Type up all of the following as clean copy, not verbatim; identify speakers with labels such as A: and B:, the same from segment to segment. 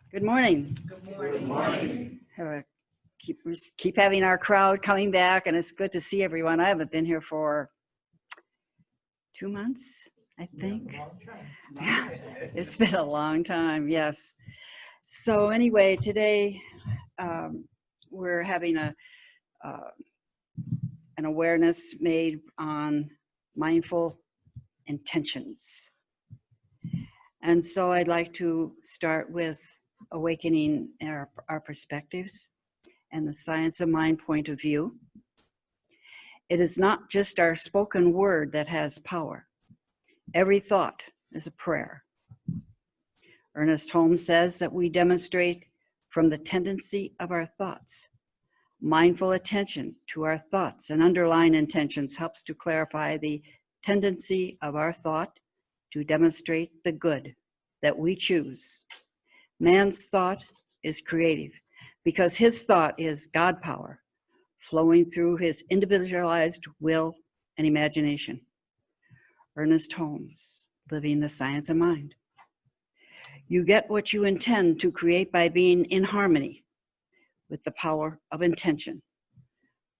A: Good morning.
B: Good morning.
A: Have a, keep having our crowd coming back, and it's good to see everyone. I haven't been here for 2 months, I think. Yeah, it's been a long time, yes. So anyway, today we're having an awareness made on mindful intentions. And so I'd like to start with awakening our perspectives and the science of mind point of view. It is not just our spoken word that has power. Every thought is a prayer. Ernest Holmes says that we demonstrate from the tendency of our thoughts. Mindful attention to our thoughts and underlying intentions helps to clarify the tendency of our thought to demonstrate the good that we choose. Man's thought is creative because his thought is God power flowing through his individualized will and imagination. Ernest Holmes, Living the Science of Mind. You get what you intend to create by being in harmony with the power of intention,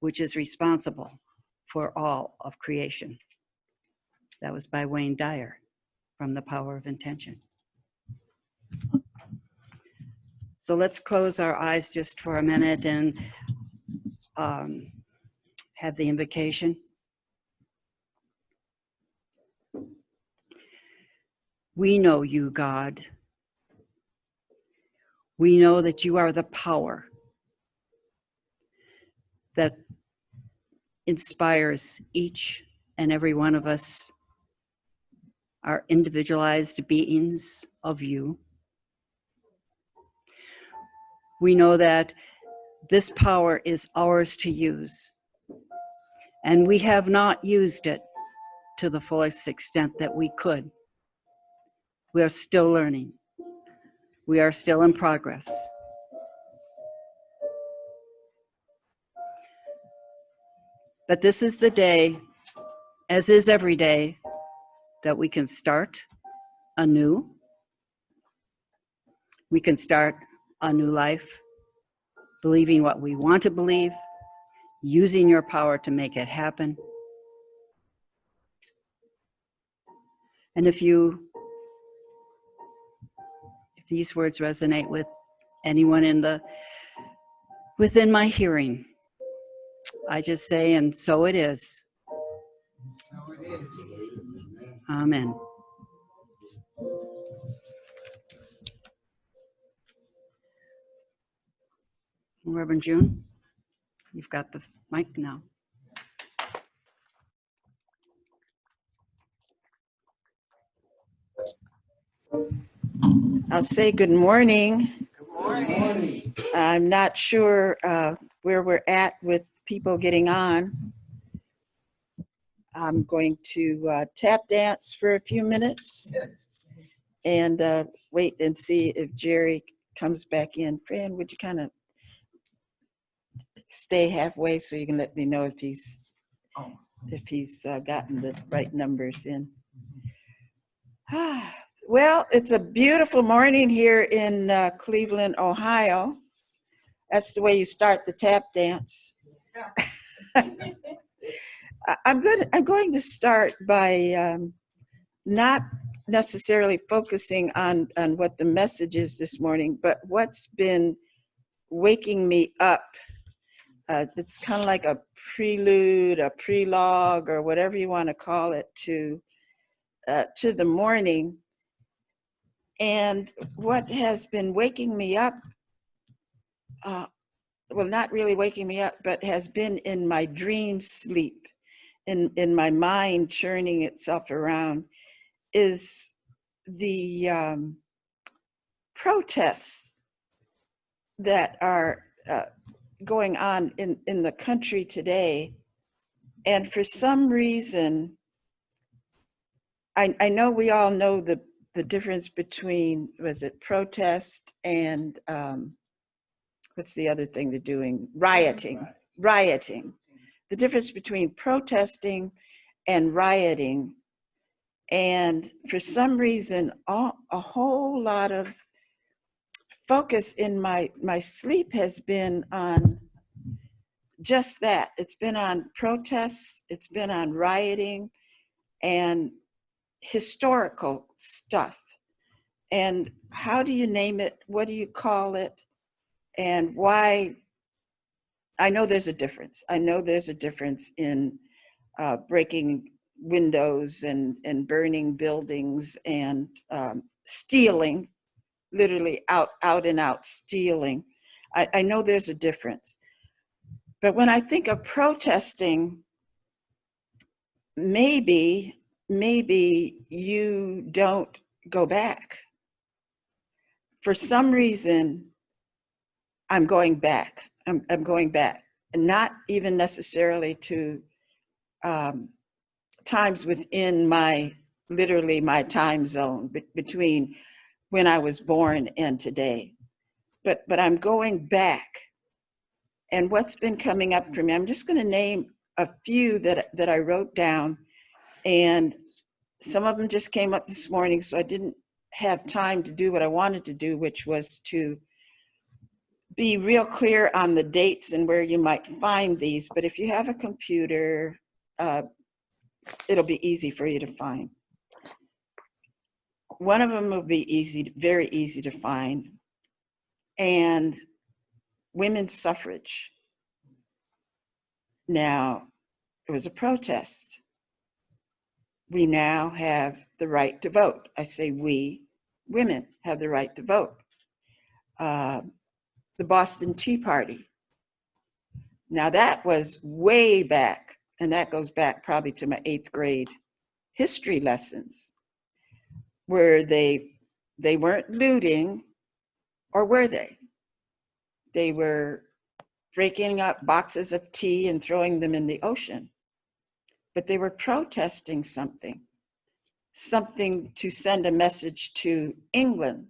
A: which is responsible for all of creation. That was by Wayne Dyer from The Power of Intention. So let's close our eyes just for a minute and have the invocation. We know you, God. We know that you are the power that inspires each and every one of us, our individualized beings of you. We know that this power is ours to use, and we have not used it to the fullest extent that we could. We are still learning. We are still in progress. But this is the day, as is every day, that we can start anew. We can start a new life, believing what we want to believe, using your power to make it happen. And if these words resonate with anyone within my hearing, I just say, and so it is.
B: So it is.
A: Amen. Reverend June, you've got the mic now.
C: I'll say good morning.
B: Good morning.
C: I'm not sure where we're at with people getting on. I'm going to tap dance for a few minutes and wait and see if Jerry comes back in. Fran, would you kind of stay halfway so you can let me know if he's gotten the right numbers in? Well, it's a beautiful morning here in Cleveland, Ohio. That's the way you start the tap dance. I'm going to start by not necessarily focusing on what the message is this morning, but what's been waking me up. It's kind of like a prelude, a prelogue, or whatever you want to call it to the morning. And what has been waking me up, well, not really waking me up, but has been in my dream sleep, in my mind churning itself around, is the protests that are going on in the country today. And for some reason, I know we all know the difference between, was it protest and what's the other thing they're doing? Rioting. The difference between protesting and rioting. And for some reason, a whole lot of focus in my sleep has been on just that. It's been on protests, it's been on rioting and historical stuff. And how do you name it? What do you call it? And why? I know there's a difference. I know there's a difference in breaking windows and burning buildings and stealing, literally out and out stealing. I know there's a difference. But when I think of protesting, maybe you don't go back. For some reason, I'm going back. I'm going back, and not even necessarily to times within literally my time zone between when I was born and today. But I'm going back. And what's been coming up for me, I'm just going to name a few that I wrote down, and some of them just came up this morning, so I didn't have time to do what I wanted to do, which was to be real clear on the dates and where you might find these. But if you have a computer, it'll be easy for you to find. One of them will be very easy to find. And women's suffrage. Now, it was a protest. We now have the right to vote. I say we, women, have the right to vote. The Boston Tea Party. Now that was way back, and that goes back probably to my 8th grade history lessons, where they weren't looting, or were they? They were breaking up boxes of tea and throwing them in the ocean. But they were protesting something to send a message to England.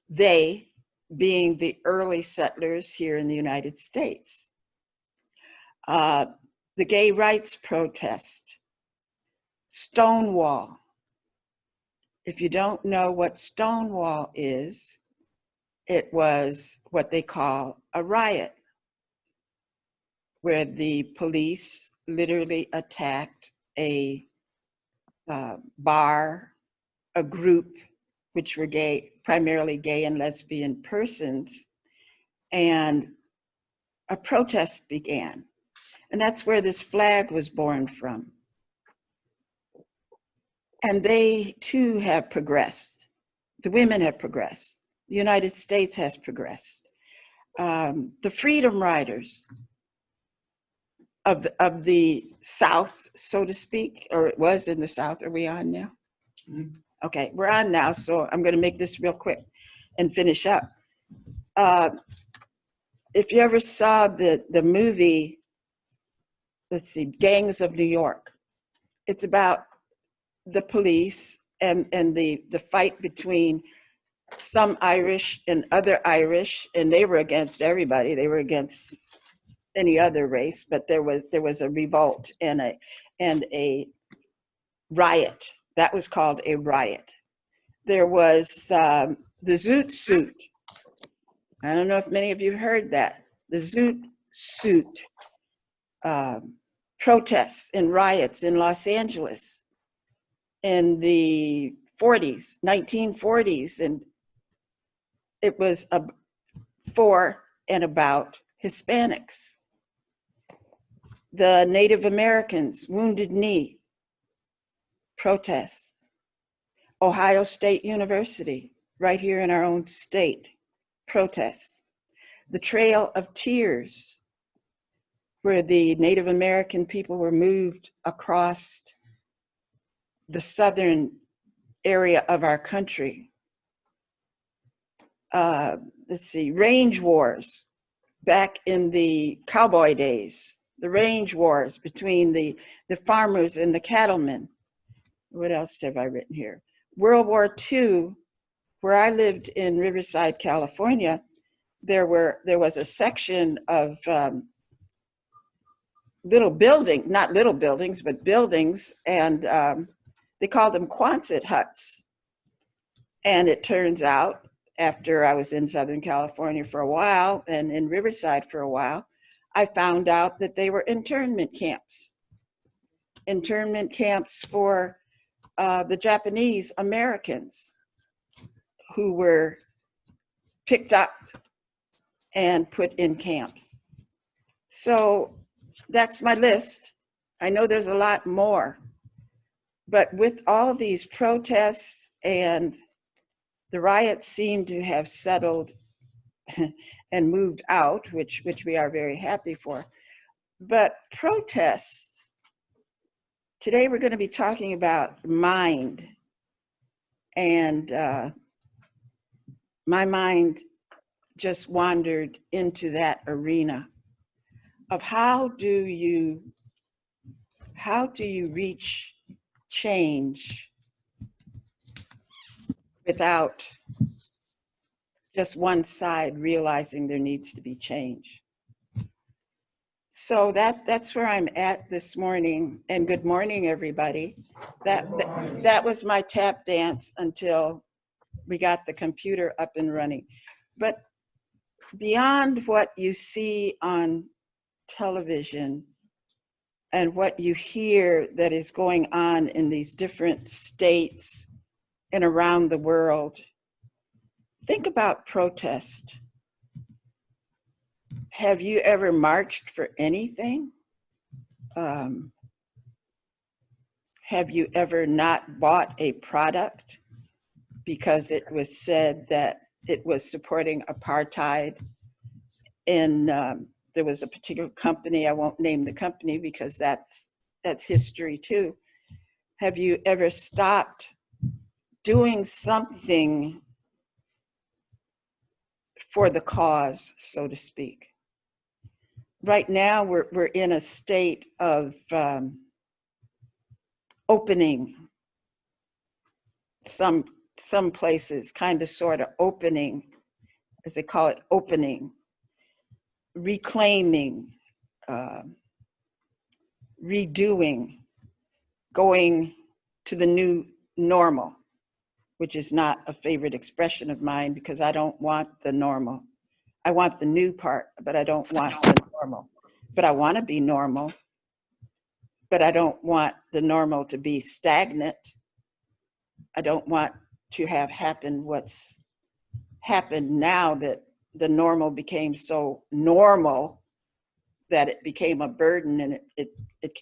C: They being the early settlers here in the United States. The gay rights protest, Stonewall. If you don't know what Stonewall is, it was what they call a riot, where the police literally attacked a bar, a group, which were primarily gay and lesbian persons, and a protest began. And that's where this flag was born from. And they too have progressed. The women have progressed. The United States has progressed. The Freedom Riders of the South, so to speak, or it was in the South. Are we on now? Mm-hmm. Okay, we're on now, so I'm going to make this real quick and finish up. If you ever saw the movie, let's see, Gangs of New York, it's about the police and the fight between some Irish and other Irish, and they were against everybody. They were against any other race, but there was a revolt and a riot. That was called a riot. There was the Zoot Suit. I don't know if many of you heard that. The Zoot Suit protests and riots in Los Angeles in the 40s, 1940s, and it was for and about Hispanics. The Native Americans, Wounded Knee, protests. Ohio State University, right here in our own state, protests. The Trail of Tears, where the Native American people were moved across the southern area of our country. Let's see, range wars back in the cowboy days, the range wars between the farmers and the cattlemen. What else have I written here? World War II, where I lived in Riverside, California, there was a section of not little buildings, but buildings, and they called them Quonset huts. And it turns out after I was in Southern California for a while and in Riverside for a while, I found out that they were internment camps for the Japanese Americans who were picked up and put in camps. So that's my list. I know there's a lot more, but with all these protests and the riots seem to have settled and moved out, which we are very happy for. But protests, today we're going to be talking about mind. And my mind just wandered into that arena of how do you reach change without just one side realizing there needs to be change. So that's where I'm at this morning. And good morning, everybody. That was my tap dance until we got the computer up and running. But beyond what you see on television and what you hear that is going on in these different states and around the world, think about protest. Have you ever marched for anything? Have you ever not bought a product because it was said that it was supporting apartheid? And there was a particular company, I won't name the company because that's history too. Have you ever stopped doing something for the cause, so to speak? Right now, we're in a state of opening. Some places, kind of, sort of opening, as they call it, opening, reclaiming, redoing, going to the new normal, which is not a favorite expression of mine because I don't want the normal. I want the new part, but I don't want the normal. But I want to be normal, but I don't want the normal to be stagnant. I don't want to have happened what's happened now, that the normal became so normal that it became a burden and it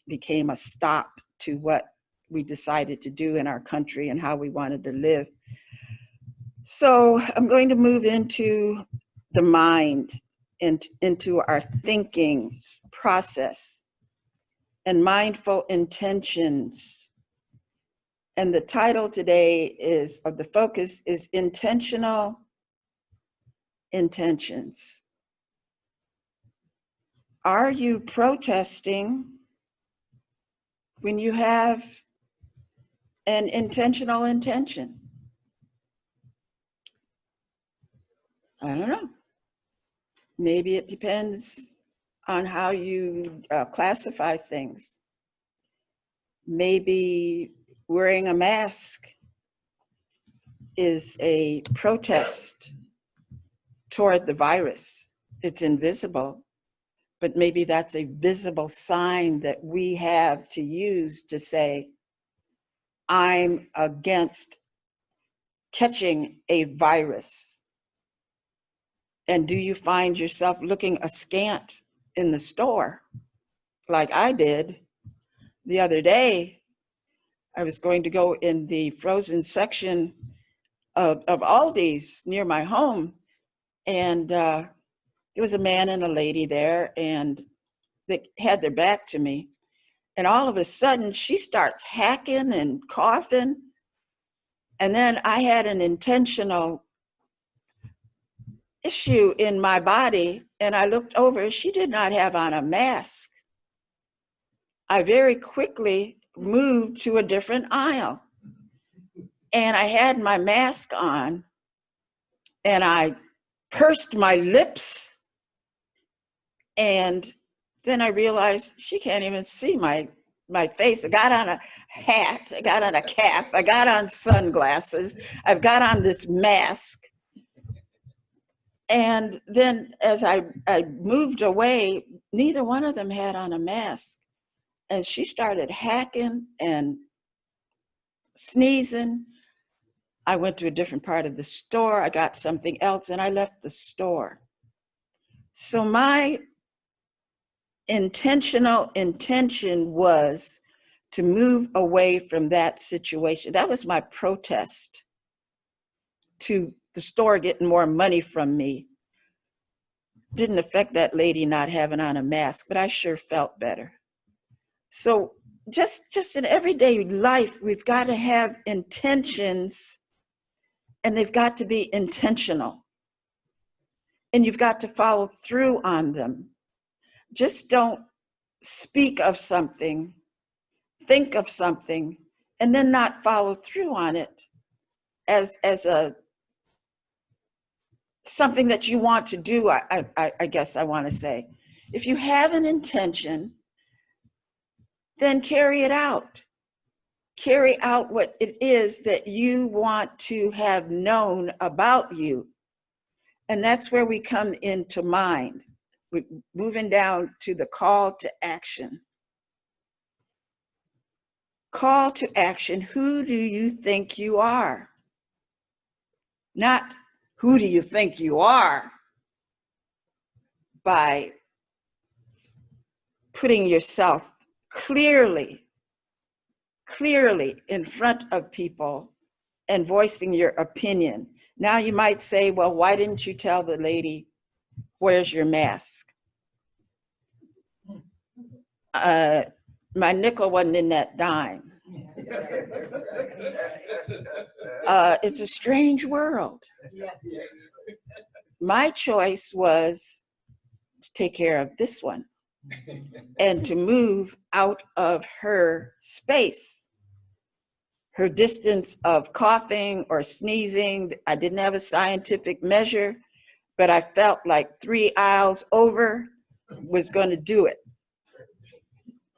C: became a stop to what we decided to do in our country and how we wanted to live. So I'm going to move into the mind and into our thinking process and mindful intentions. And the title today is, or the focus is, intentional intentions. Are you protesting when you have an intentional intention? I don't know. Maybe it depends on how you classify things. Maybe wearing a mask is a protest toward the virus. It's invisible, but maybe that's a visible sign that we have to use to say, I'm against catching a virus. And do you find yourself looking askant in the store like I did the other day? I was going to go in the frozen section of Aldi's near my home, and there was a man and a lady there, and they had their back to me. And all of a sudden, she starts hacking and coughing. And then I had an intentional issue in my body, and I looked over. She did not have on a mask. I very quickly moved to a different aisle, and I had my mask on, and I pursed my lips, and then I realized she can't even see my face. I got on a hat, I got on a cap, I got on sunglasses, I've got on this mask, And then as I moved away, neither one of them had on a mask. And she started hacking and sneezing. I went to a different part of the store. I got something else and I left the store. So my intentional intention was to move away from that situation. That was my protest to the store getting more money from me. Didn't affect that lady not having on a mask, but I sure felt better. So just in everyday life, we've got to have intentions, and they've got to be intentional. And you've got to follow through on them. Just don't speak of something, think of something, and then not follow through on it as a something that you want to do. I guess I want to say, if you have an intention, then carry it out. Carry out what it is that you want to have known about you. And that's where we come into mind. We're moving down to the call to action. Call to action. Who do you think you are? Not who do you think you are by putting yourself clearly in front of people and voicing your opinion. Now you might say, well, why didn't you tell the lady, where's your mask? My nickel wasn't in that dime. It's a strange world. My choice was to take care of this one and to move out of her space. Her distance of coughing or sneezing, I didn't have a scientific measure, but I felt like 3 aisles over was going to do it.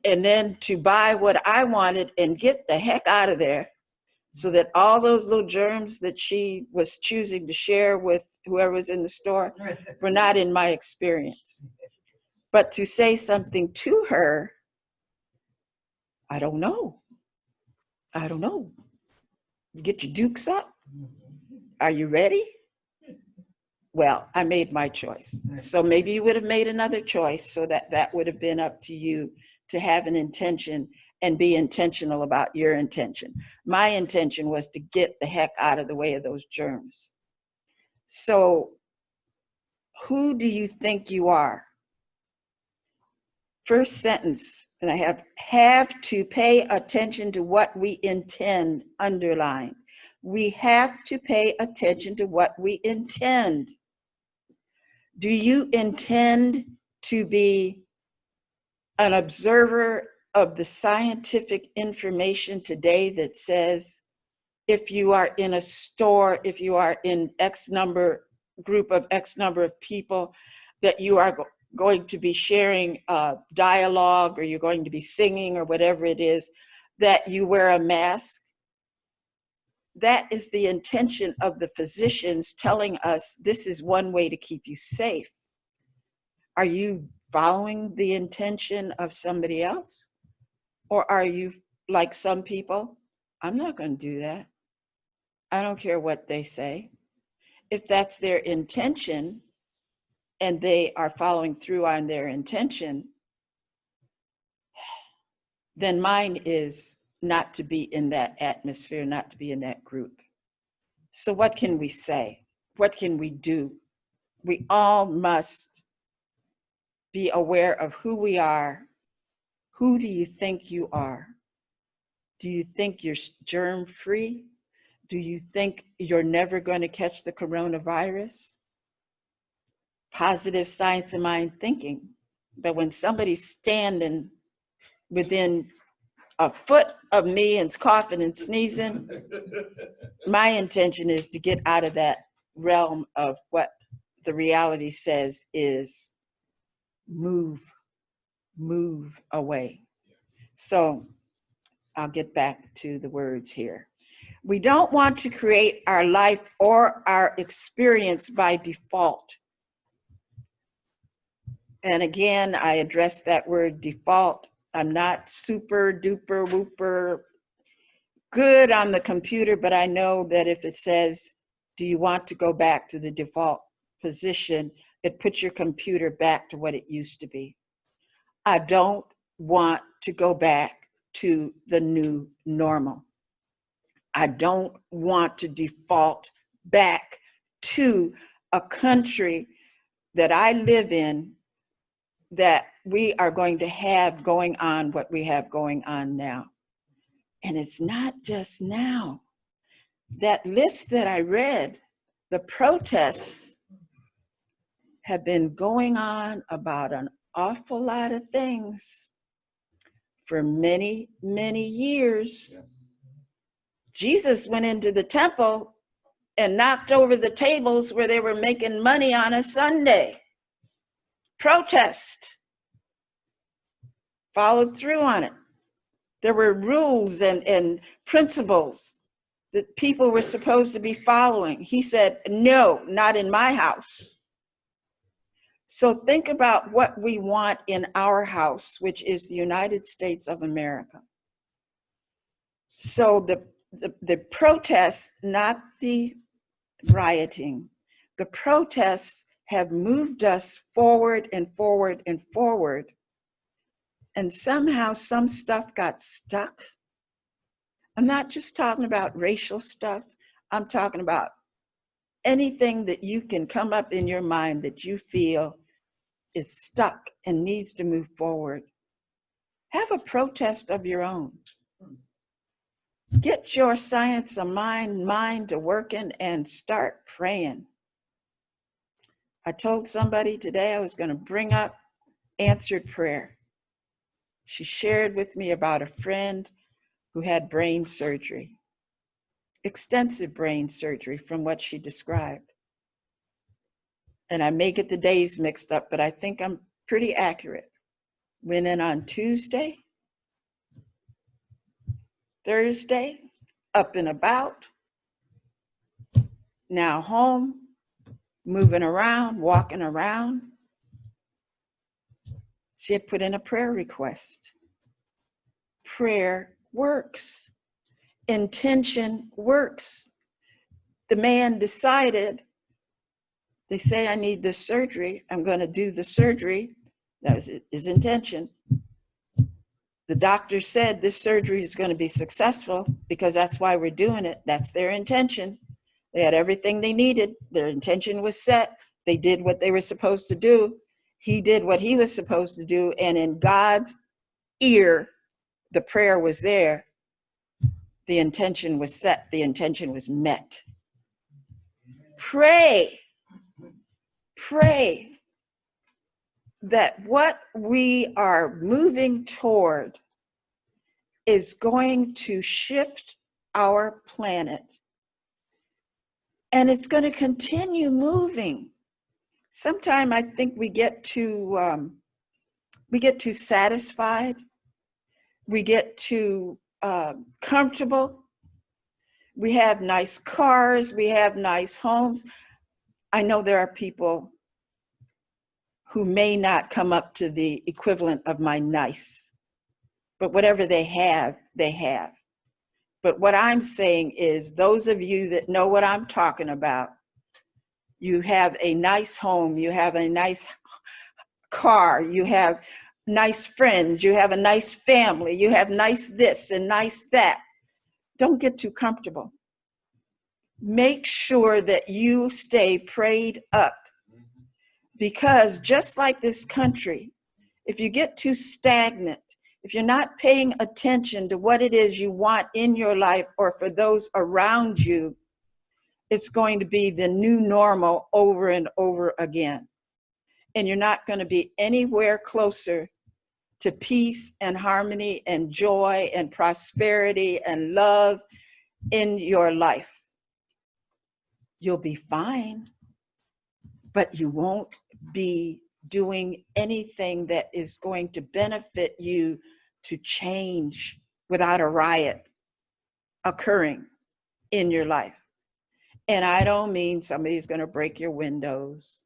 C: And then to buy what I wanted and get the heck out of there so that all those little germs that she was choosing to share with whoever was in the store were not in my experience. But to say something to her, I don't know. You get your dukes up? Are you ready? Well, I made my choice. So maybe you would have made another choice, so that would have been up to you to have an intention and be intentional about your intention. My intention was to get the heck out of the way of those germs. So who do you think you are? First sentence, and I have to pay attention to what we intend, underline. We have to pay attention to what we intend. Do you intend to be an observer of the scientific information today that says if you are in a store, if you are in group of X number of people, that you are going to be sharing dialogue, or you're going to be singing, or whatever it is, that you wear a mask? That is the intention of the physicians telling us this is one way to keep you safe. Are you following the intention of somebody else? Or are you like some people? I'm not going to do that. I don't care what they say. If that's their intention and they are following through on their intention, then mine is not to be in that atmosphere, not to be in that group. So what can we say? What can we do? We all must be aware of who we are. Who do you think you are? Do you think you're germ-free? Do you think you're never going to catch the coronavirus? Positive science of mind thinking. But when somebody's standing within a foot of me and coughing and sneezing, my intention is to get out of that realm of what the reality says is move away. So I'll get back to the words here. We don't want to create our life or our experience by default. And again, I address that word default. I'm not super duper whooper good on the computer, but I know that if it says, do you want to go back to the default position, it puts your computer back to what it used to be. I don't want to go back to the new normal. I don't want to default back to a country that I live in that we are going to have going on what we have going on now. And it's not just now. That list that I read, the protests have been going on about an awful lot of things for many, many years. Jesus went into the temple and knocked over the tables where they were making money on a Sunday. Protest. Followed through on it. There were rules and principles that people were supposed to be following. He said, no, not in my house. So think about what we want in our house, which is the United States of America. So the protests, not the rioting, the protests have moved us forward and forward and forward. And somehow some stuff got stuck. I'm not just talking about racial stuff. I'm talking about anything that you can come up in your mind that you feel is stuck and needs to move forward. Have a protest of your own. Get your science of mind to working and start praying. I told somebody today I was going to bring up answered prayer. She shared with me about a friend who had brain surgery, extensive brain surgery from what she described. And I may get the days mixed up, but I think I'm pretty accurate. Went in on Tuesday, Thursday, up and about, now home, moving around, walking around. She had put in a prayer request. Prayer works. Intention works. The man decided, they say I need this surgery, I'm going to do the surgery. That was his intention. The doctor said this surgery is going to be successful because that's why we're doing it. That's their intention. They had everything they needed. Their intention was set. They did what they were supposed to do. He did what he was supposed to do. And in God's ear, the prayer was there. The intention was set. The intention was met. Pray. Pray that what we are moving toward is going to shift our planet. And it's going to continue moving. Sometimes I think we get too satisfied. We get too comfortable. We have nice cars. We have nice homes. I know there are people who may not come up to the equivalent of my nice, but whatever they have, they have. But what I'm saying is those of you that know what I'm talking about, you have a nice home, you have a nice car, you have nice friends, you have a nice family, you have nice this and nice that. Don't get too comfortable. Make sure that you stay prayed up, because just like this country, if you get too stagnant, if you're not paying attention to what it is you want in your life or for those around you, it's going to be the new normal over and over again. And you're not going to be anywhere closer to peace and harmony and joy and prosperity and love in your life. You'll be fine, but you won't be doing anything that is going to benefit you to change without a riot occurring in your life. And I don't mean somebody's going to break your windows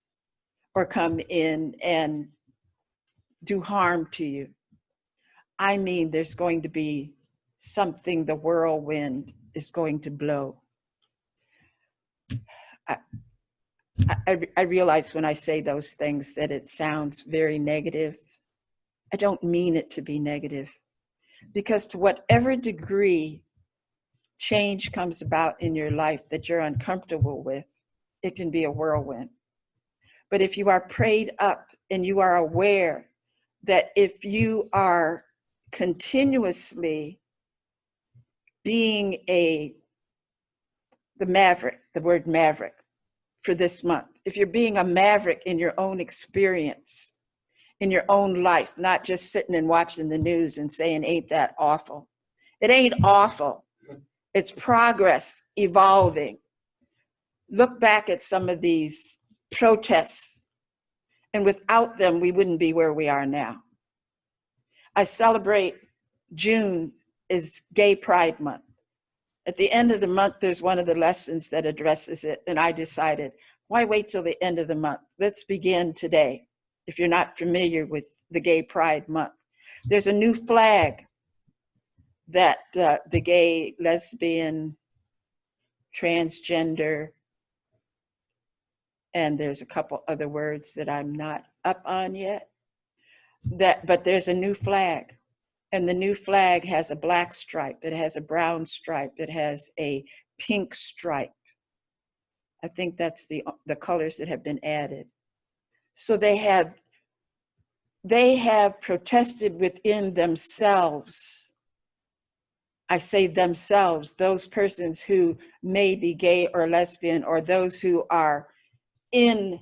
C: or come in and do harm to you. I mean, there's going to be something, the whirlwind is going to blow. I realize when I say those things that it sounds very negative. I don't mean it to be negative, because to whatever degree change comes about in your life that you're uncomfortable with, it can be a whirlwind. But if you are prayed up and you are aware that if you are continuously being the maverick, the word maverick for this month, if you're being a maverick in your own experience, in your own life, not just sitting and watching the news and saying, ain't that awful? It ain't awful. It's progress, evolving. Look back at some of these protests, and without them, we wouldn't be where we are now. I celebrate June is Gay Pride Month. At the end of the month, there's one of the lessons that addresses it, and I decided, why wait till the end of the month? Let's begin today. If you're not familiar with the Gay Pride Month, there's a new flag that the gay, lesbian, transgender, and there's a couple other words that I'm not up on yet, but there's a new flag. And the new flag has a black stripe, it has a brown stripe, it has a pink stripe. I think that's the colors that have been added. So they have protested within themselves. I say themselves, those persons who may be gay or lesbian, or those who are in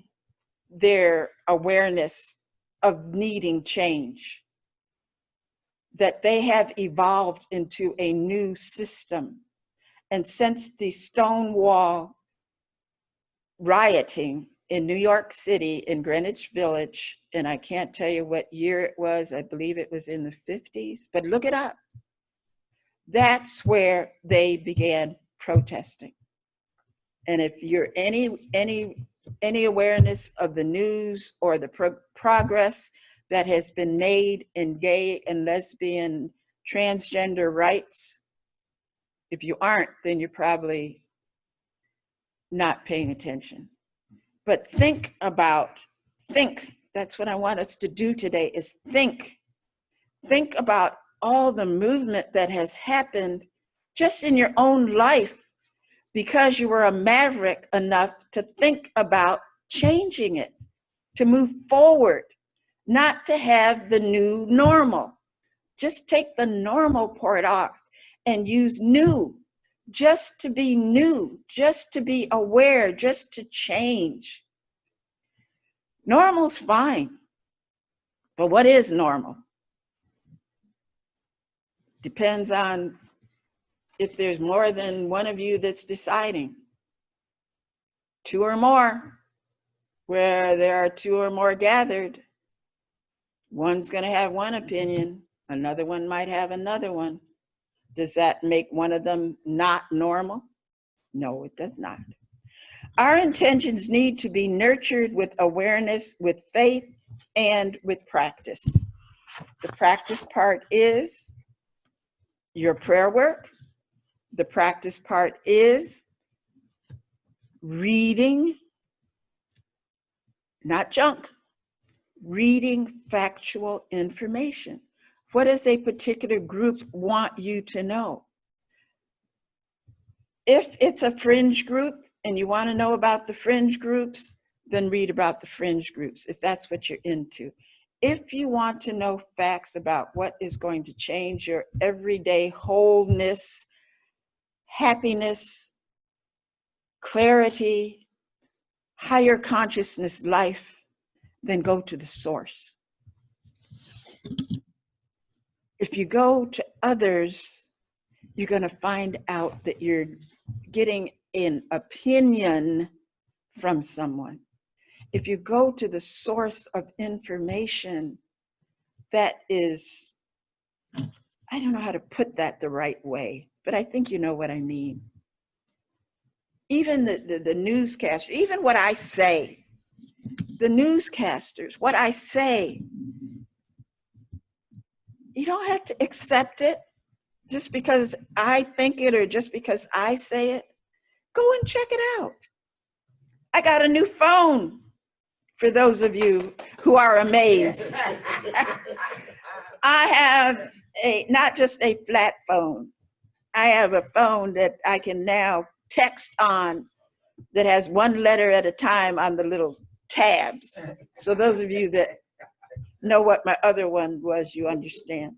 C: their awareness of needing change, that they have evolved into a new system. And since the Stonewall rioting in New York City, in Greenwich Village, and I can't tell you what year it was, I believe it was in the 50s, but look it up. That's where they began protesting. And if you're any awareness of the news or the progress that has been made in gay and lesbian, transgender rights, if you aren't, then you're probably not paying attention. But think, that's what I want us to do today, is think about all the movement that has happened just in your own life, because you were a maverick enough to think about changing it, to move forward, not to have the new normal. Just take the normal part off and use new, just to be new, just to be aware, just to change. Normal's fine, but what is normal? Depends on if there's more than one of you that's deciding. Two or more, where there are two or more gathered, one's going to have one opinion, another one might have another one. Does that make one of them not normal? No, it does not. Our intentions need to be nurtured with awareness, with faith, and with practice. The practice part is your prayer work. The practice part is reading, not junk, reading factual information. What does a particular group want you to know? If it's a fringe group and you want to know about the fringe groups, then read about the fringe groups, if that's what you're into. If you want to know facts about what is going to change your everyday wholeness, happiness, clarity, higher consciousness life, then go to the source. If you go to others, you're going to find out that you're getting an opinion from someone. If you go to the source of information, that is, I don't know how to put that the right way, but I think you know what I mean. Even the newscaster, even what I say, the newscasters, what I say, You don't have to accept it just because I think it or just because I say it. Go and check it out. I got a new phone for those of you who are amazed. I have not just a flat phone. I have a phone that I can now text on that has one letter at a time on the little tabs. So those of you that know what my other one was, you understand.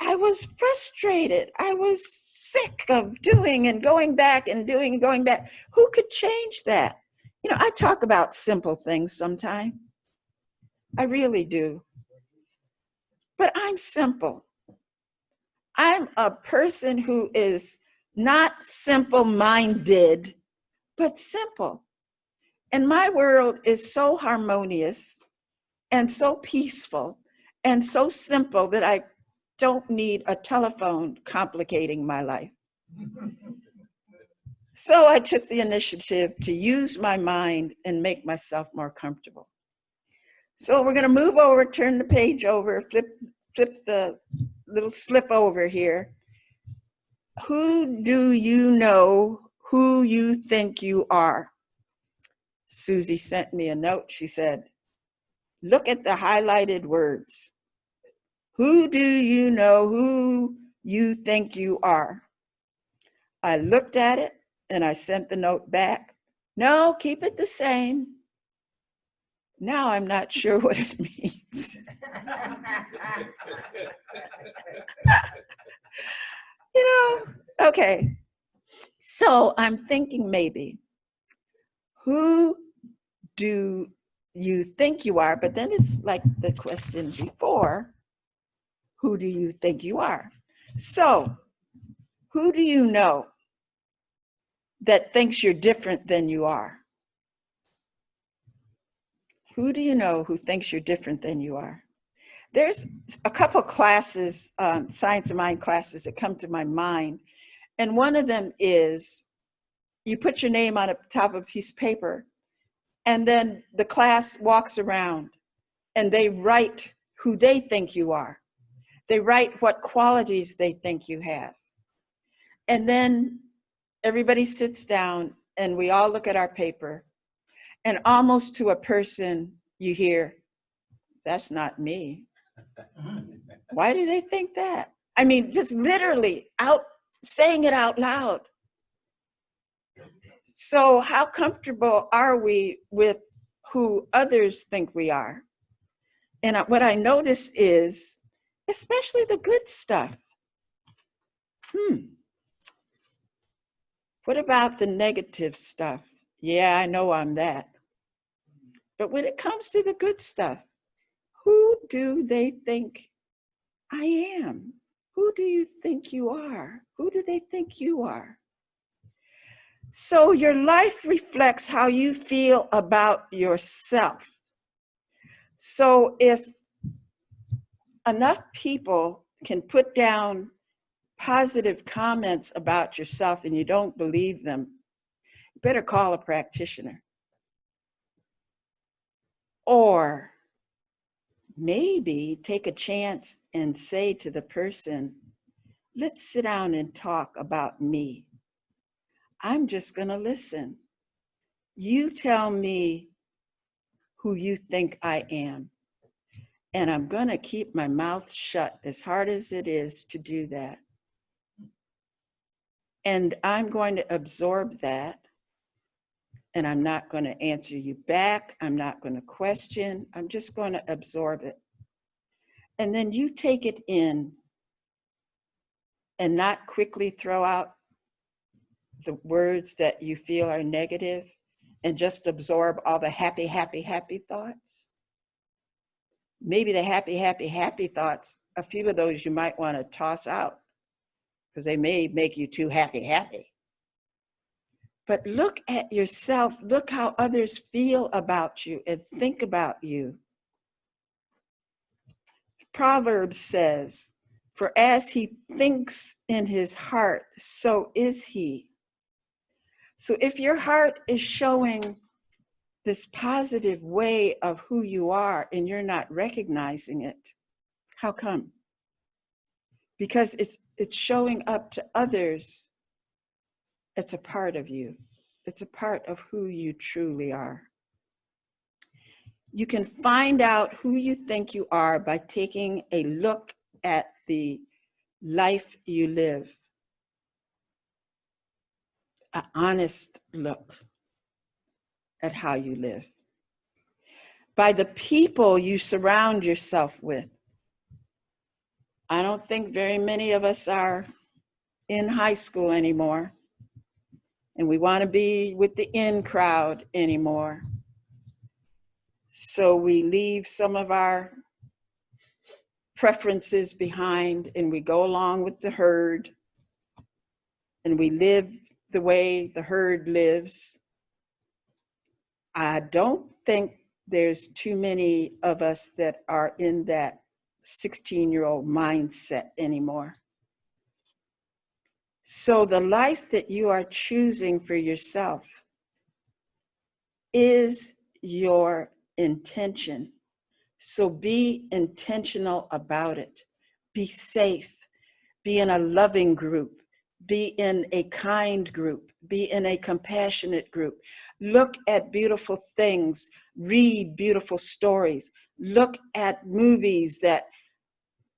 C: I was frustrated. I was sick of doing and going back and doing and going back. Who could change that? You know, I talk about simple things sometimes. I really do. But I'm simple. I'm a person who is not simple-minded, but simple. And my world is so harmonious and so peaceful and so simple that I don't need a telephone complicating my life. So I took the initiative to use my mind and make myself more comfortable. So we're going to move over, turn the page over, flip the little slip over here. Who do you know who you think you are? Susie sent me a note. She said, look at the highlighted words. Who do you know who you think you are? I looked at it and I sent the note back. No, keep it the same. Now I'm not sure what it means. Okay. So I'm thinking maybe, who do you think you are? But then it's like the question before, who do you think you are? So who do you know that thinks you're different than you are? Who do you know who thinks you're different than you are? There's a couple classes, science of mind classes that come to my mind. And one of them is you put your name on the top of a piece of paper, and then the class walks around and they write who they think you are. They write what qualities they think you have. And then everybody sits down and we all look at our paper, and almost to a person you hear, that's not me. Why do they think that? I mean, just literally saying it out loud. So how comfortable are we with who others think we are? And what I notice is, especially the good stuff. What about the negative stuff? Yeah, I know I'm that. But when it comes to the good stuff, who do they think I am? Who do you think you are? Who do they think you are? So your life reflects how you feel about yourself. So if enough people can put down positive comments about yourself and you don't believe them, you better call a practitioner. Or maybe take a chance and say to the person, let's sit down and talk about me. I'm just going to listen. You tell me who you think I am. And I'm going to keep my mouth shut, as hard as it is to do that. And I'm going to absorb that. And I'm not going to answer you back. I'm not going to question. I'm just going to absorb it. And then you take it in and not quickly throw out the words that you feel are negative, and just absorb all the happy, happy, happy thoughts. Maybe the happy, happy, happy thoughts, a few of those you might want to toss out because they may make you too happy, happy. But look at yourself, look how others feel about you and think about you. Proverbs says, for as he thinks in his heart, so is he. So if your heart is showing this positive way of who you are and you're not recognizing it, How come? Because it's showing up to others. It's a part of you. It's a part of who you truly are. You can find out who you think you are by taking a look at the life you live. An honest look at how you live. By the people you surround yourself with. I don't think very many of us are in high school anymore, and we want to be with the in crowd anymore. So we leave some of our preferences behind and we go along with the herd, and we live the way the herd lives. I don't think there's too many of us that are in that 16-year-old mindset anymore. So the life that you are choosing for yourself is your intention. So be intentional about it. Be safe. Be in a loving group. Be in a kind group. Be in a compassionate group. Look at beautiful things. Read beautiful stories. Look at movies that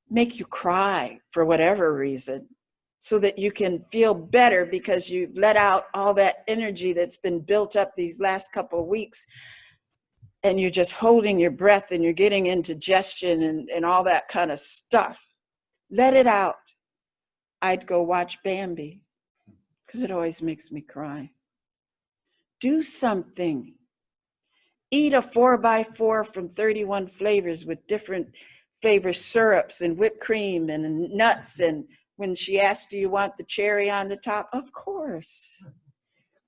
C: make you cry for whatever reason, so that you can feel better because you let out all that energy that's been built up these last couple of weeks, and you're just holding your breath and you're getting indigestion and all that kind of stuff. Let it out. I'd go watch Bambi because it always makes me cry. Do something. Eat a 4x4 from 31 flavors with different flavor syrups and whipped cream and nuts. And when she asked, do you want the cherry on the top? Of course.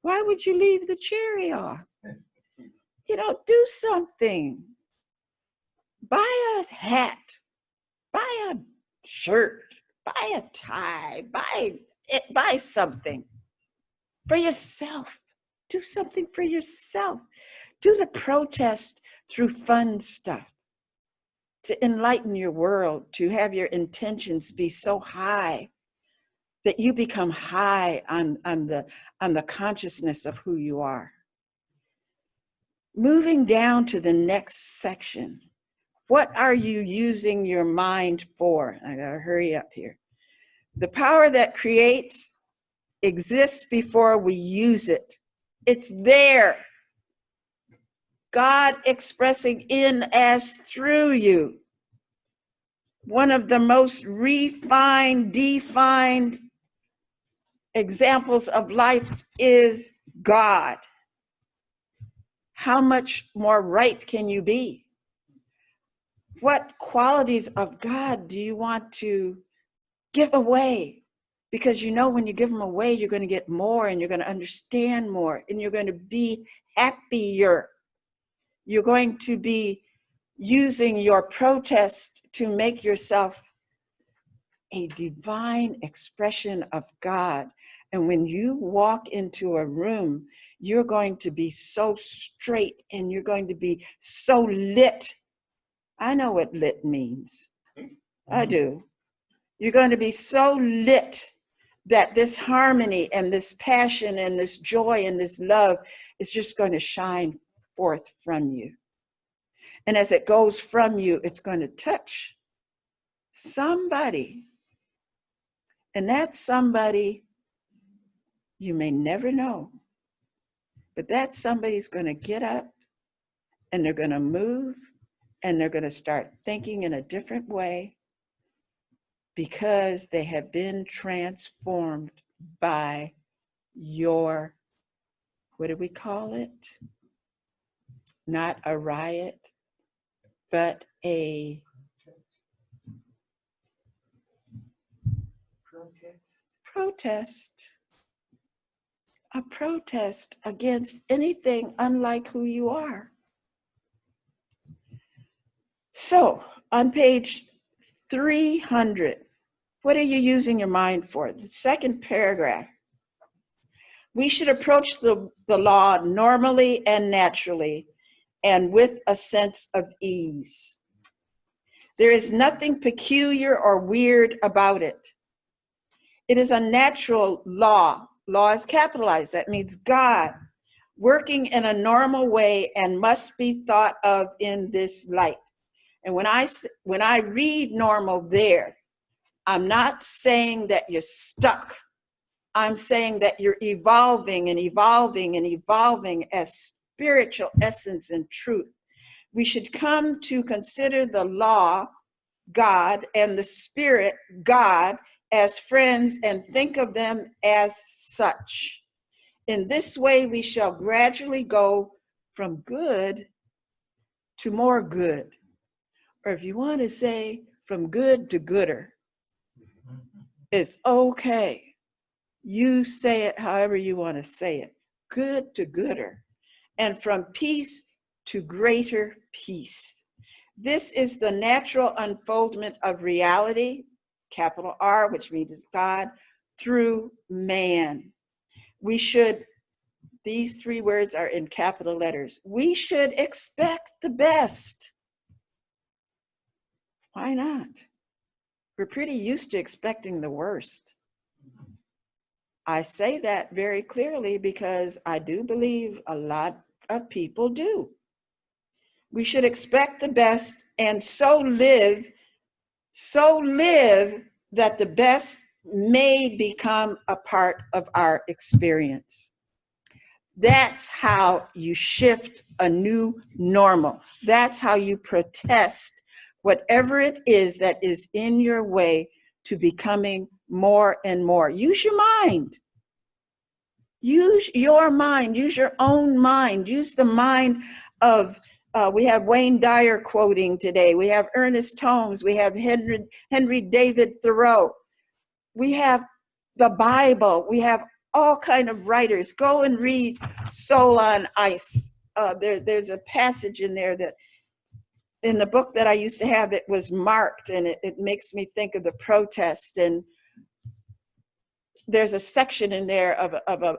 C: Why would you leave the cherry off? You know, do something. Buy a hat. Buy a shirt. Buy a tie. Buy something for yourself. Do something for yourself. Do the protest through fun stuff, to enlighten your world, to have your intentions be so high that you become high on the consciousness of who you are. Moving down to the next section. What are you using your mind for? I gotta hurry up here. The power that creates exists before we use it. It's there. God expressing in as through you. One of the most refined, defined examples of life is God. How much more right can you be? What qualities of God do you want to give away? Because you know when you give them away, you're going to get more, and you're going to understand more, and you're going to be happier. You're going to be using your protest to make yourself a divine expression of God. And when you walk into a room, you're going to be so straight and you're going to be so lit. I know what lit means. I do. You're going to be so lit that this harmony and this passion and this joy and this love is just going to shine forth from you. And as it goes from you, it's going to touch somebody. And that somebody you may never know. But that somebody's going to get up and they're going to move and they're going to start thinking in a different way because they have been transformed by your, what do we call it? Not a riot, but a protest. A protest against anything unlike who you are. So on page 300, what are you using your mind for? The second paragraph. We should approach the law normally and naturally and with a sense of ease. There is nothing peculiar or weird about it. It is a natural law. Law is capitalized. That means God working in a normal way and must be thought of in this light. And when I read normal there, I'm not saying that you're stuck. I'm saying that you're evolving and evolving and evolving as spiritual essence and truth. We should come to consider the law, God, and the spirit, God, as friends and think of them as such. In this way, we shall gradually go from good to more good. Or if you want to say from good to gooder, it's okay. You say it however you want to say it. Good to gooder. And from peace to greater peace. This is the natural unfoldment of reality, capital R, which means God, through man. We should, these three words are in capital letters. We should expect the best. Why not? We're pretty used to expecting the worst. I say that very clearly because I do believe a lot of people do. We should expect the best and so live that the best may become a part of our experience. That's how you shift a new normal. That's how you protest whatever it is that is in your way to becoming more and more. Use your mind. Use your mind. Use your own mind. Use the mind of, we have Wayne Dyer quoting today. We have Ernest Holmes. We have Henry David Thoreau. We have the Bible. We have all kind of writers. Go and read Soul on Ice. There's a passage in there that in the book that I used to have, it was marked, and it makes me think of the protest. And there's a section in there of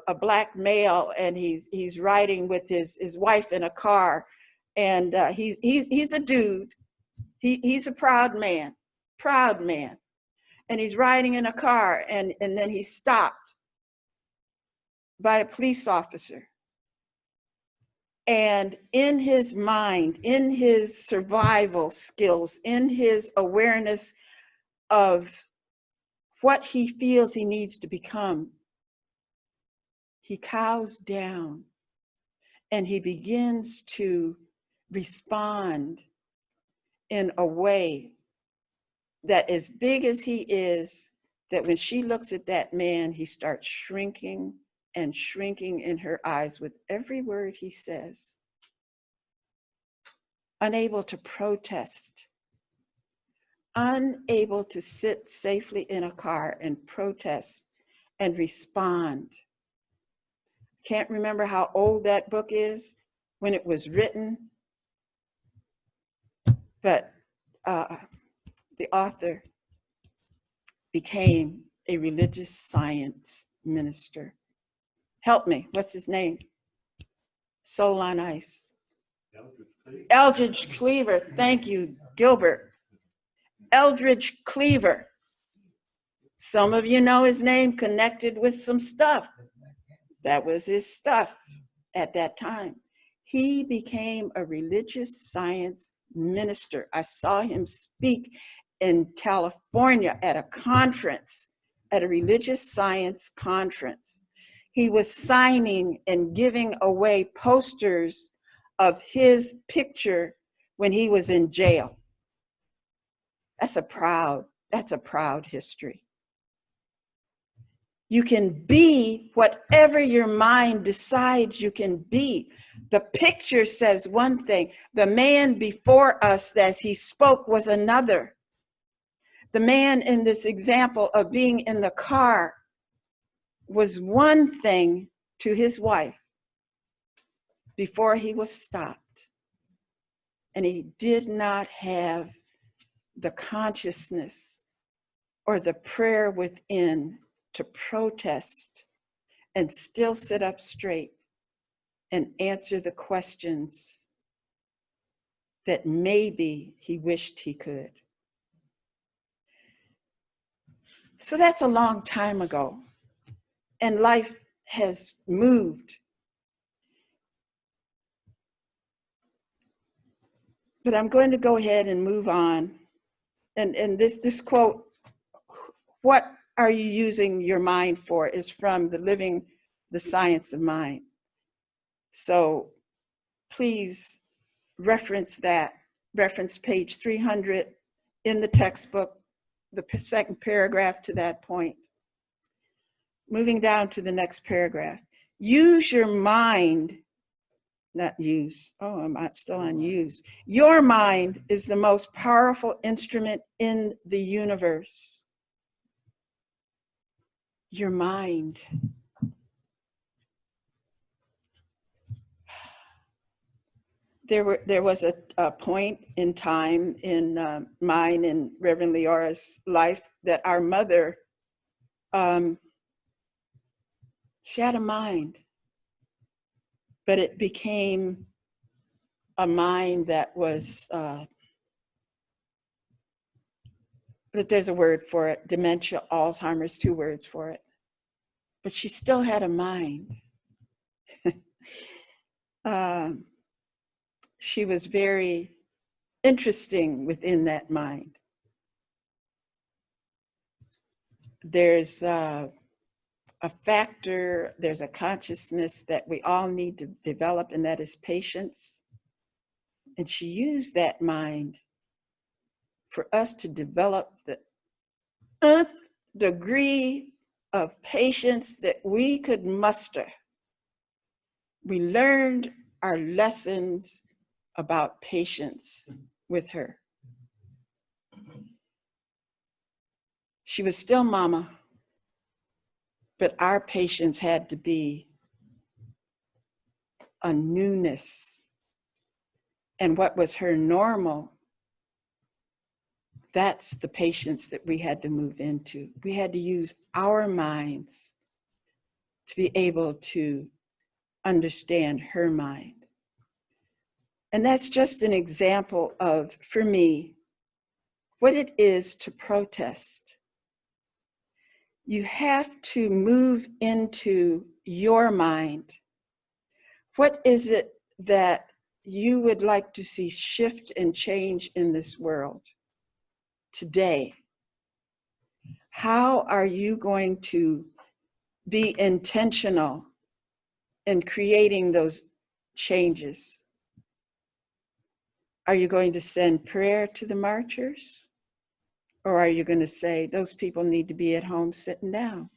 C: a black male, and he's riding with his wife in a car, and he's a dude. He's a proud man, and he's riding in a car, and then he's stopped by a police officer. And in his mind, in his survival skills, in his awareness of what he feels he needs to become, he cows down and he begins to respond in a way that, as big as he is, that when she looks at that man, he starts shrinking and shrinking in her eyes with every word he says, unable to protest, unable to sit safely in a car and protest and respond. Can't remember how old that book is when it was written, but the author became a religious science minister. Help me, what's his name? Soul on Ice. Eldridge Cleaver, thank you, Gilbert. Eldridge Cleaver. Some of you know his name, connected with some stuff. That was his stuff at that time. He became a religious science minister. I saw him speak in California at a conference, at a religious science conference. He was signing and giving away posters of his picture when he was in jail. That's a proud history. You can be whatever your mind decides you can be. The picture says one thing. The man before us, as he spoke, was another. The man in this example of being in the car was one thing to his wife before he was stopped. And he did not have the consciousness or the prayer within to protest and still sit up straight and answer the questions that maybe he wished he could. So that's a long time ago. And life has moved. But I'm going to go ahead and move on. And this quote, "What are you using your mind for?" is from the Living the Science of Mind. So please reference that. Reference page 300 in the textbook, the second paragraph to that point. Moving down to the next paragraph. Use your mind, not use. Oh, I'm still on use. Your mind is the most powerful instrument in the universe. Your mind. There was a point in time in mine and Reverend Leora's life that our mother, she had a mind, but it became a mind that was, but there's a word for it, dementia, Alzheimer's, 2 words for it. But she still had a mind. She was very interesting within that mind. There's a factor, there's a consciousness that we all need to develop, and that is patience. And she used that mind for us to develop the nth degree of patience that we could muster. We learned our lessons about patience with her. She was still mama, but our patience had to be a newness. And what was her normal, that's the patience that we had to move into. We had to use our minds to be able to understand her mind. And that's just an example of, for me, what it is to protest. You have to move into your mind. What is it that you would like to see shift and change in this world today? How are you going to be intentional in creating those changes? Are you going to send prayer to the marchers? Or are you going to say, those people need to be at home sitting down?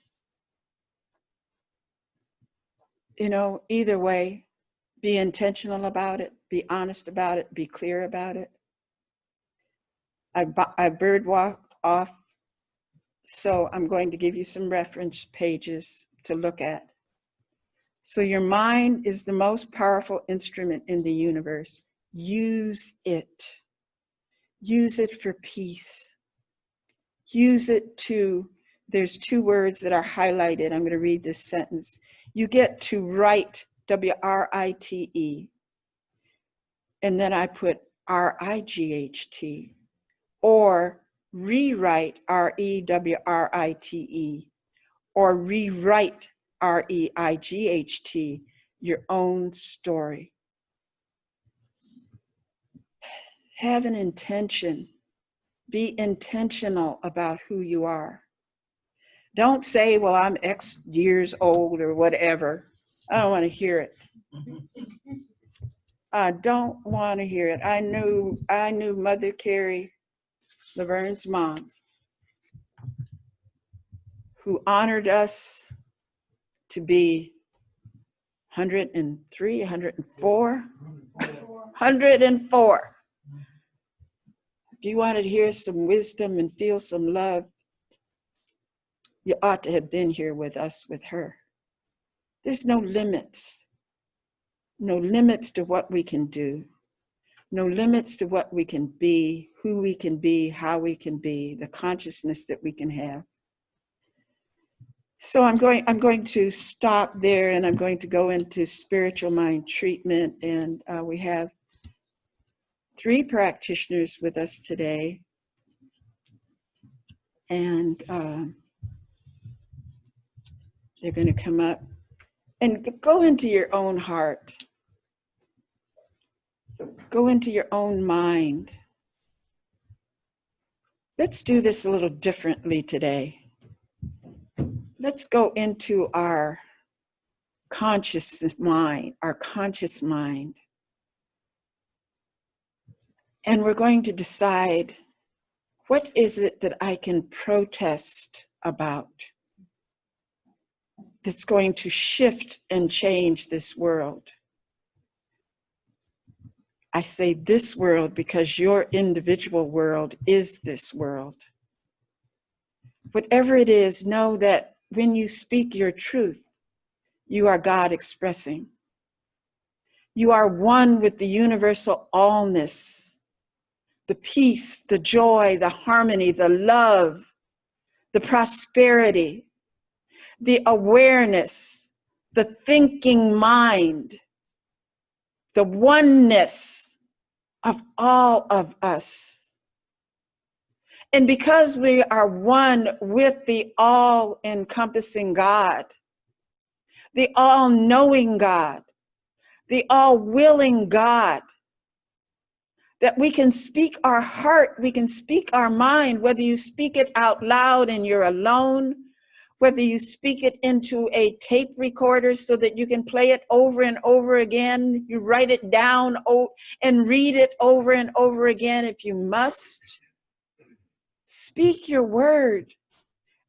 C: You know, either way, be intentional about it, be honest about it, be clear about it. I bird walked off, so I'm going to give you some reference pages to look at. So your mind is the most powerful instrument in the universe. Use it. Use it for peace. Use it to, there's 2 words that are highlighted. I'm going to read this sentence. You get to write, W-R-I-T-E, and then I put R-I-G-H-T, or rewrite, R-E-W-R-I-T-E, or rewrite, R-E-I-G-H-T, your own story. Have an intention. Be intentional about who you are. Don't say, well, I'm X years old or whatever. I don't want to hear it. I don't want to hear it. I knew Mother Carrie, Laverne's mom, who honored us to be 103, 104, 104. If you wanted to hear some wisdom and feel some love, you ought to have been here with us, with her. There's no limits. No limits to what we can do. No limits to what we can be, who we can be, how we can be, the consciousness that we can have. So I'm going to stop there, and I'm going to go into spiritual mind treatment. And we have 3 practitioners with us today. And They're going to come up and go into your own heart. Go into your own mind. Let's do this a little differently today. Let's go into our conscious mind, and we're going to decide, what is it that I can protest about that's going to shift and change this world? I say this world because your individual world is this world. Whatever it is, know that when you speak your truth, you are God expressing. You are one with the universal allness, the peace, the joy, the harmony, the love, the prosperity, the awareness, the thinking mind, the oneness of all of us. And because we are one with the all-encompassing God, the all-knowing God, the all-willing God, that we can speak our heart, we can speak our mind, whether you speak it out loud and you're alone, whether you speak it into a tape recorder so that you can play it over and over again, you write it down and read it over and over again if you must. Speak your word.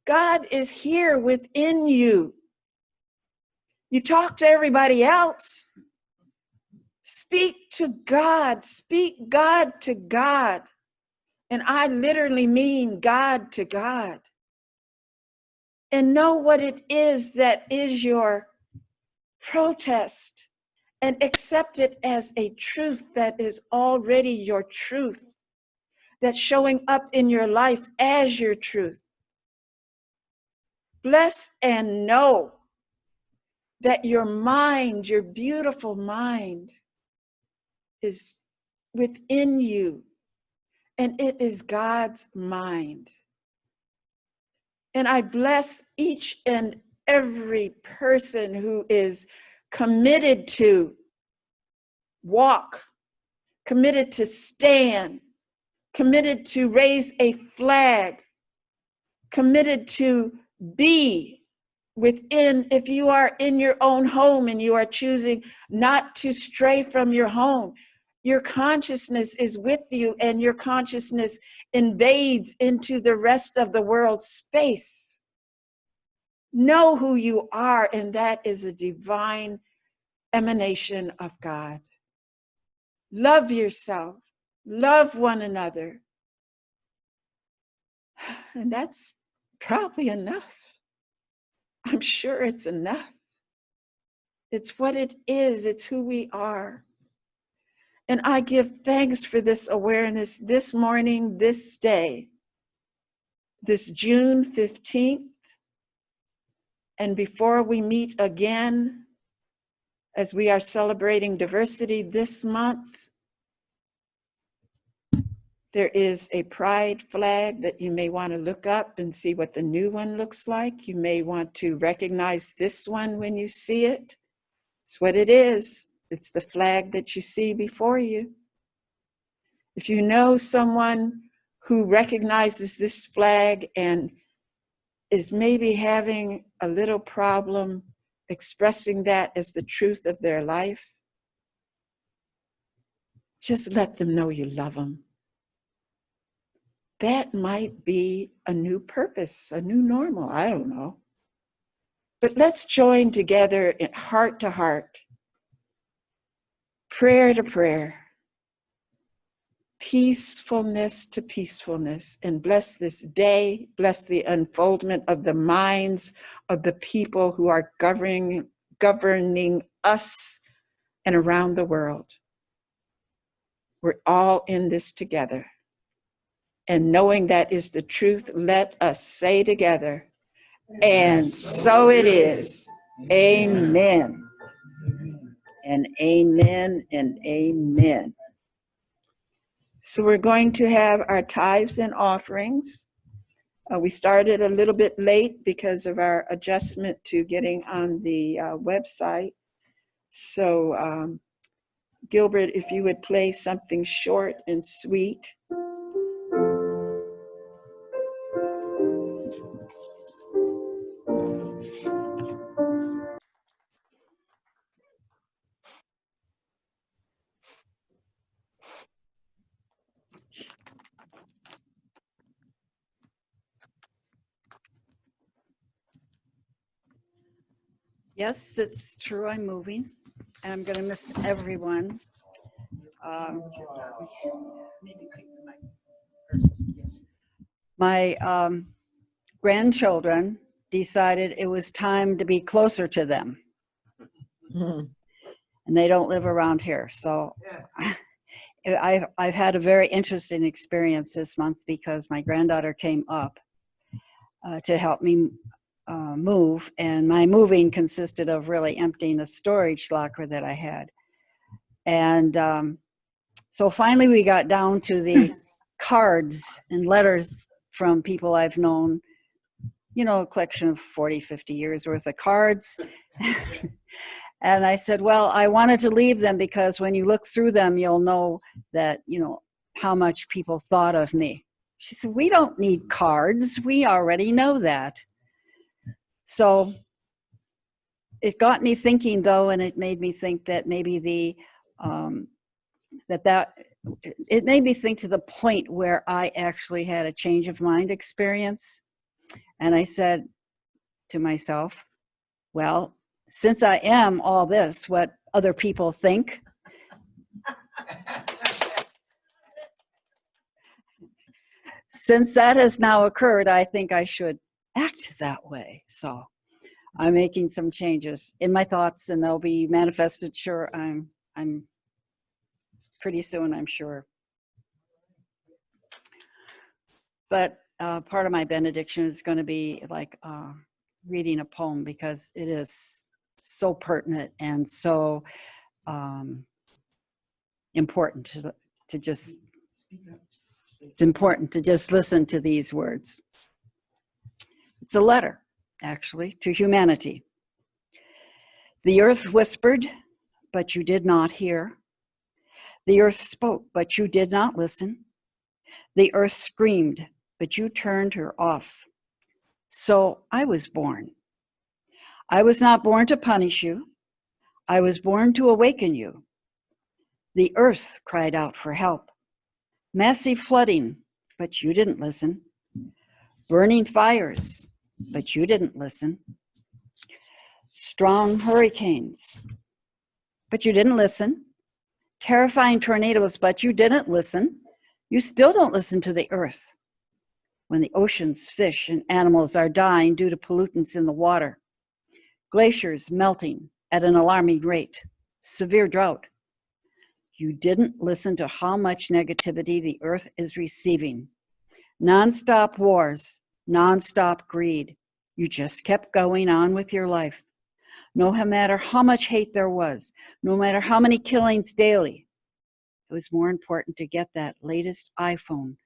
C: God is here within you. You talk to everybody else. Speak to God. Speak God to God. And I literally mean God to God. And know what it is that is your protest, and accept it as a truth that is already your truth, that's showing up in your life as your truth. Bless and know that your mind, your beautiful mind, is within you, and it is God's mind. And I bless each and every person who is committed to walk, committed to stand, committed to raise a flag, committed to be within. If you are in your own home and you are choosing not to stray from your home, your consciousness is with you, and your consciousness invades into the rest of the world's space. Know who you are, and that is a divine emanation of God. Love yourself, love one another. And that's probably enough. I'm sure it's enough. It's what it is, it's who we are. And I give thanks for this awareness this morning, this day, this June 15th. And before we meet again, as we are celebrating diversity this month, there is a pride flag that you may want to look up and see what the new one looks like. You may want to recognize this one when you see it. It's what it is. It's the flag that you see before you. If you know someone who recognizes this flag and is maybe having a little problem expressing that as the truth of their life, just let them know you love them. That might be a new purpose, a new normal, I don't know. But let's join together in heart to heart, prayer to prayer, peacefulness to peacefulness, and bless this day, bless the unfoldment of the minds of the people who are governing us and around the world. We're all in this together. And knowing that is the truth, let us say together, and so it is. Amen. And amen and amen. So we're going to have our tithes and offerings. We started a little bit late because of our adjustment to getting on the website. So Gilbert, if you would play something short and sweet.
A: Yes, it's true. I'm moving, and I'm going to miss everyone. My grandchildren decided it was time to be closer to them, and they don't live around here. So I've had a very interesting experience this month because my granddaughter came up to help me move, and my moving consisted of really emptying a storage locker that I had. And so finally we got down to the cards and letters from people I've known, you know, a collection of 40, 50 years worth of cards. And I said, well, I wanted to leave them because when you look through them, you'll know that, you know, how much people thought of me. She said, we don't need cards. We already know that. So it got me thinking, though, and it made me think that maybe it made me think to the point where I actually had a change of mind experience. And I said to myself, well, since I am all this, what other people think, since that has now occurred, I think I should act that way. So I'm making some changes in my thoughts, and they'll be manifested. Sure, I'm pretty soon, I'm sure. But part of my benediction is going to be like reading a poem because it is so pertinent and so important to just, it's important to just listen to these words. It's a letter, actually, to humanity. The earth whispered, but you did not hear. The earth spoke, but you did not listen. The earth screamed, but you turned her off. So I was born. I was not born to punish you. I was born to awaken you. The earth cried out for help. Massive flooding, but you didn't listen. Burning fires, but you didn't listen. Strong hurricanes, but you didn't listen. Terrifying tornadoes, but you didn't listen. You still don't listen to the earth. When the oceans, fish, and animals are dying due to pollutants in the water, glaciers melting at an alarming rate, severe drought. You didn't listen to how much negativity the earth is receiving. Nonstop wars, nonstop greed. You just kept going on with your life. No matter how much hate there was, no matter how many killings daily, it was more important to get that latest iPhone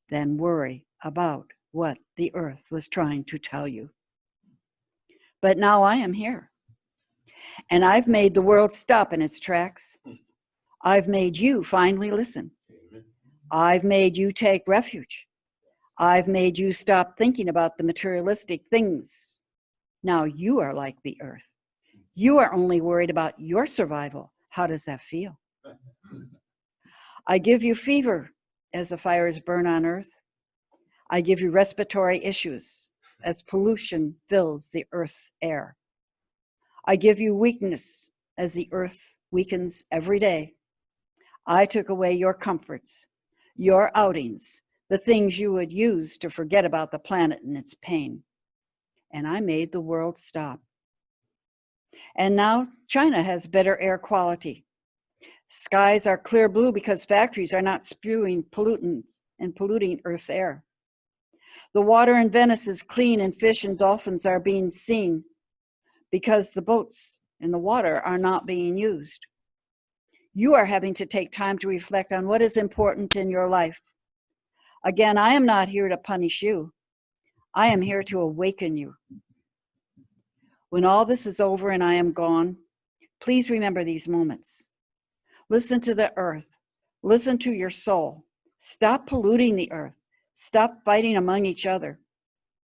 A: than worry about what the earth was trying to tell you. But now I am here, and I've made the world stop in its tracks. I've made you finally listen. I've made you take refuge. I've made you stop thinking about the materialistic things. Now you are like the earth. You are only worried about your survival. How does that feel? I give you fever as the fires burn on earth. I give you respiratory issues as pollution fills the earth's air. I give you weakness as the earth weakens every day. I took away your comforts, your outings, the things you would use to forget about the planet and its pain. And I made the world stop. And now China has better air quality. Skies are clear blue because factories are not spewing pollutants and polluting Earth's air. The water in Venice is clean and fish and dolphins are being seen because the boats in the water are not being used. You are having to take time to reflect on what is important in your life. Again, I am not here to punish you. I am here to awaken you. When all this is over and I am gone, please remember these moments. Listen to the earth. Listen to your soul. Stop polluting the earth. Stop fighting among each other.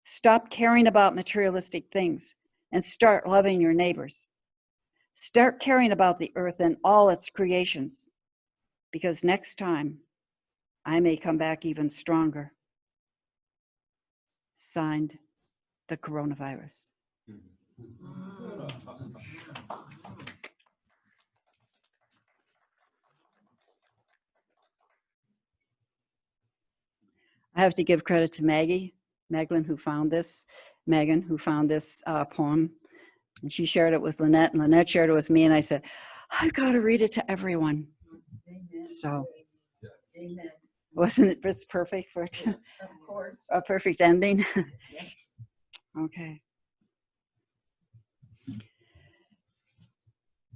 A: Stop caring about materialistic things and start loving your neighbors. Start caring about the earth and all its creations, because next time I may come back even stronger. Signed, the coronavirus. I have to give credit to Megan, who found this poem. And she shared it with Lynette, and Lynette shared it with me, and I said, I've got to read it to everyone. So,
C: Amen.
A: wasn't it just perfect for
C: Of course.
A: a perfect ending?
C: Yes.
A: Okay.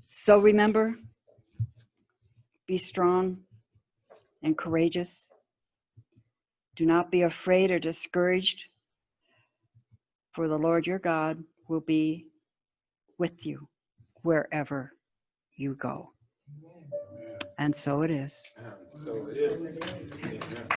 A: So remember, be strong and courageous. Do not be afraid or discouraged, for the Lord your God will be with you wherever you go. And so it is.
B: So it is. Amen.